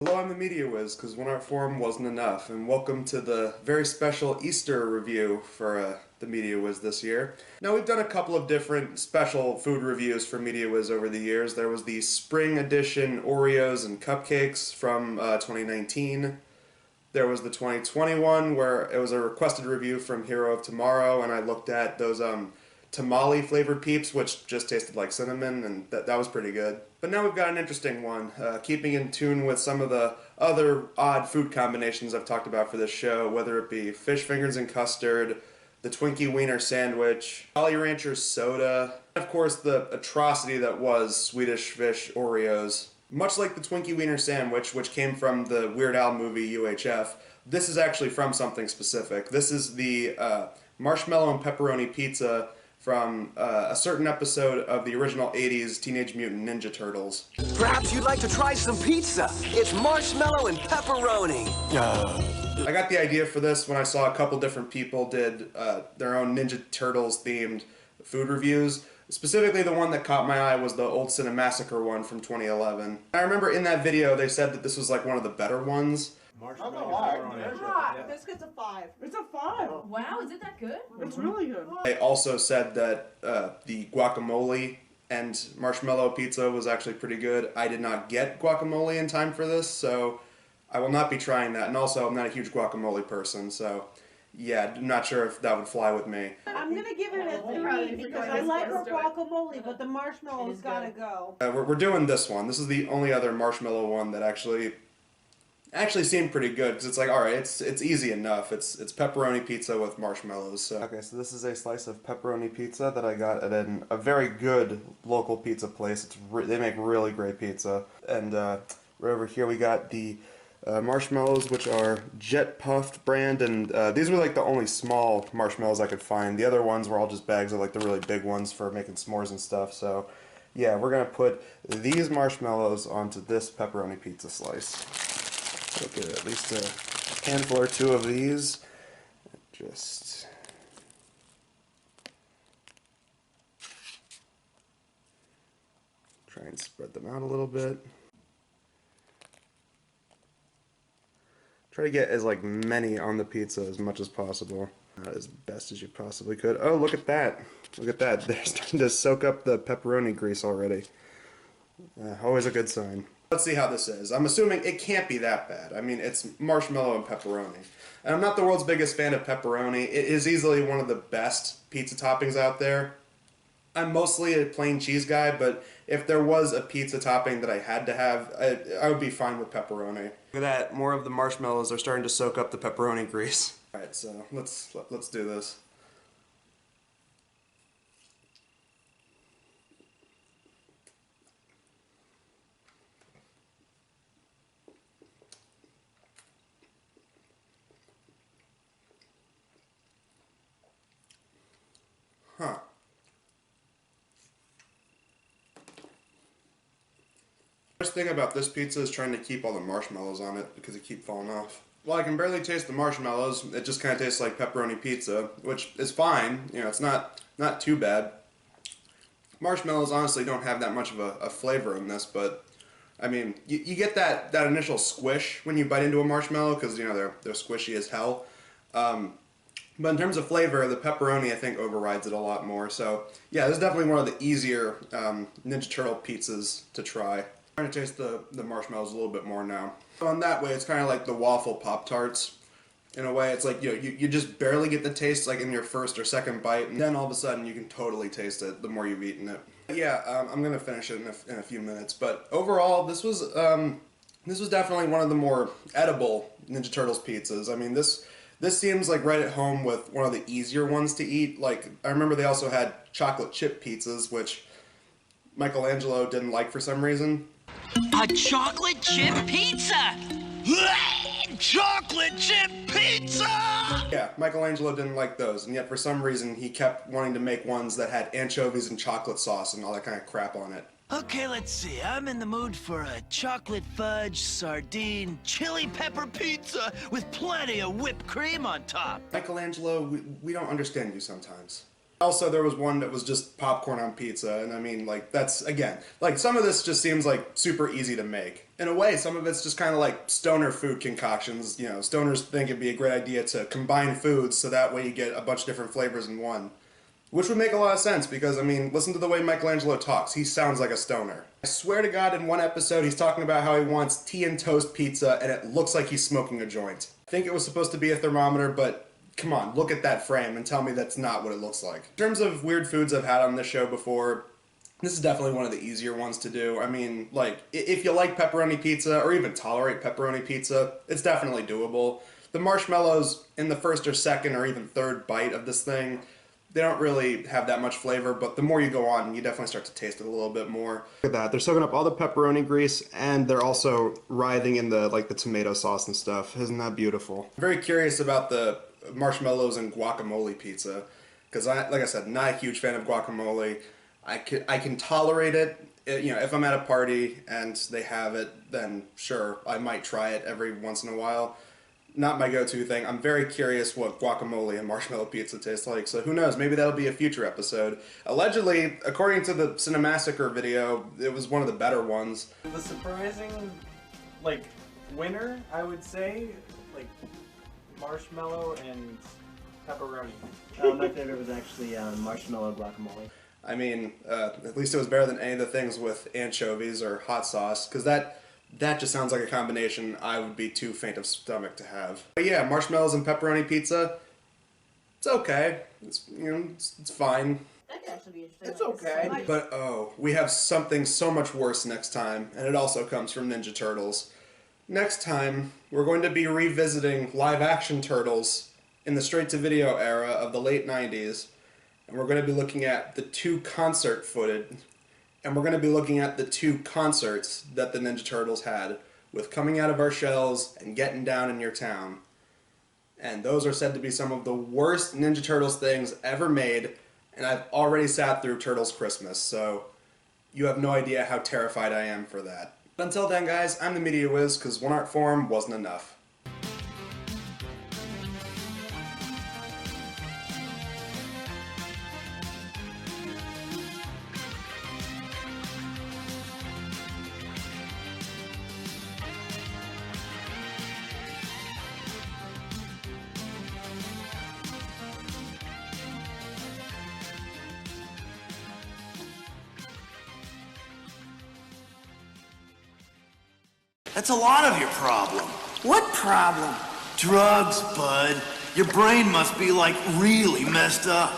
Hello, I'm the Media Wiz, because one art form wasn't enough, and welcome to the very special Easter review for the Media Wiz this year. Now, we've done a couple of different special food reviews for Media Wiz over the years. There was the Spring Edition Oreos and Cupcakes from 2019. There was the 2021 where it was a requested review from Hero of Tomorrow, and I looked at those tamale flavored peeps, which just tasted like cinnamon, and that was pretty good. But now we've got an interesting one, keeping in tune with some of the other odd food combinations I've talked about for this show, whether it be fish fingers and custard, the Twinkie Wiener sandwich, Jolly Rancher soda, and of course the atrocity that was Swedish Fish Oreos. Much like the Twinkie Wiener sandwich, which came from the Weird Al movie UHF, this is actually from something specific. This is the Marshmallow and Pepperoni pizza from a certain episode of the original 80s Teenage Mutant Ninja Turtles. Perhaps you'd like to try some pizza. It's marshmallow and pepperoni. I got the idea for this when I saw a couple different people did their own Ninja Turtles themed food reviews. Specifically, the one that caught my eye was the Old Cinemassacre one from 2011. I remember in that video they said that this was like one of the better ones. Marshmallow and Pepperoni. This gets a 5. It's a 5. Wow, is it that good? It's really good. They also said that the guacamole and marshmallow pizza was actually pretty good. I did not get guacamole in time for this, so I will not be trying that. And also, I'm not a huge guacamole person, so yeah, I'm not sure if that would fly with me. I'm gonna give it a 3 because I like her guacamole, but the marshmallow's gotta go. We're doing this one. This is the only other marshmallow one that actually seemed pretty good, because it's like, all right, it's easy enough. It's pepperoni pizza with marshmallows. So. Okay, so this is a slice of pepperoni pizza that I got at a very good local pizza place. They make really great pizza. And right over here we got the marshmallows, which are Jet Puffed brand, and these were like the only small marshmallows I could find. The other ones were all just bags of like the really big ones for making s'mores and stuff. So yeah, we're gonna put these marshmallows onto this pepperoni pizza slice. So get at least a handful or two of these. Just try and spread them out a little bit. Try to get as many on the pizza as much as possible. Not as best as you possibly could. Oh, look at that. Look at that. They're starting to soak up the pepperoni grease already. Always a good sign. Let's see how this is. I'm assuming it can't be that bad. I mean, it's marshmallow and pepperoni. And I'm not the world's biggest fan of pepperoni. It is easily one of the best pizza toppings out there. I'm mostly a plain cheese guy, but if there was a pizza topping that I had to have, I would be fine with pepperoni. Look at that. More of the marshmallows are starting to soak up the pepperoni grease. Alright, so let's do this. Huh. First thing about this pizza is trying to keep all the marshmallows on it because they keep falling off. Well, I can barely taste the marshmallows. It just kind of tastes like pepperoni pizza, which is fine. You know, it's not too bad. Marshmallows honestly don't have that much of a flavor in this, but I mean, you get that initial squish when you bite into a marshmallow because, you know, they're squishy as hell. But in terms of flavor, the pepperoni, I think, overrides it a lot more. So, yeah, this is definitely one of the easier Ninja Turtle pizzas to try. I'm trying to taste the marshmallows a little bit more now. So in that way, it's kind of like the waffle Pop-Tarts. In a way, it's like, you know, you just barely get the taste like in your first or second bite, and then all of a sudden you can totally taste it the more you've eaten it. But yeah, I'm going to finish it in a few minutes. But overall, this was definitely one of the more edible Ninja Turtles pizzas. I mean, this seems like right at home with one of the easier ones to eat. Like, I remember they also had chocolate chip pizzas, which Michelangelo didn't like for some reason. A chocolate chip pizza! Chocolate chip pizza! Yeah, Michelangelo didn't like those, and yet for some reason he kept wanting to make ones that had anchovies and chocolate sauce and all that kind of crap on it. Okay, let's see. I'm in the mood for a chocolate fudge, sardine, chili pepper pizza with plenty of whipped cream on top. Michelangelo, we don't understand you sometimes. Also, there was one that was just popcorn on pizza, and I mean, like, that's, again, like, some of this just seems like super easy to make. In a way, some of it's just kind of like stoner food concoctions. You know, stoners think it'd be a great idea to combine foods so that way you get a bunch of different flavors in one. Which would make a lot of sense because, I mean, listen to the way Michelangelo talks. He sounds like a stoner. I swear to God, in one episode, he's talking about how he wants tea and toast pizza and it looks like he's smoking a joint. I think it was supposed to be a thermometer, but come on, look at that frame and tell me that's not what it looks like. In terms of weird foods I've had on this show before, this is definitely one of the easier ones to do. I mean, like, if you like pepperoni pizza or even tolerate pepperoni pizza, it's definitely doable. The marshmallows in the first or second or even third bite of this thing, they don't really have that much flavor, but the more you go on, you definitely start to taste it a little bit more. Look at that. They're soaking up all the pepperoni grease, and they're also writhing in the tomato sauce and stuff. Isn't that beautiful? I'm very curious about the marshmallows and guacamole pizza, because like I said, not a huge fan of guacamole. I can tolerate it. You know, if I'm at a party and they have it, then sure, I might try it every once in a while. Not my go-to thing. I'm very curious what guacamole and marshmallow pizza tastes like, so who knows, maybe that'll be a future episode. Allegedly, according to the Cinemassacre video, it was one of the better ones. The surprising, like, winner, I would say, like, marshmallow and pepperoni. My favorite was actually marshmallow guacamole. I mean, at least it was better than any of the things with anchovies or hot sauce, because that just sounds like a combination I would be too faint of stomach to have. But yeah, marshmallows and pepperoni pizza, it's okay. It's, you know, it's fine. That could actually be interesting. It's okay. But oh, we have something so much worse next time, and it also comes from Ninja Turtles. Next time, we're going to be revisiting live-action Turtles in the straight-to-video era of the late 90s, and we're going to be looking at the two concert footage, and we're going to be looking at the two concerts that the Ninja Turtles had, with Coming Out of Our Shells and Getting Down in Your Town. And those are said to be some of the worst Ninja Turtles things ever made, and I've already sat through Turtles Christmas, so you have no idea how terrified I am for that. But until then, guys, I'm the Media Wiz, because one art form wasn't enough. That's a lot of your problem. What problem? Drugs, bud. Your brain must be, like, really messed up.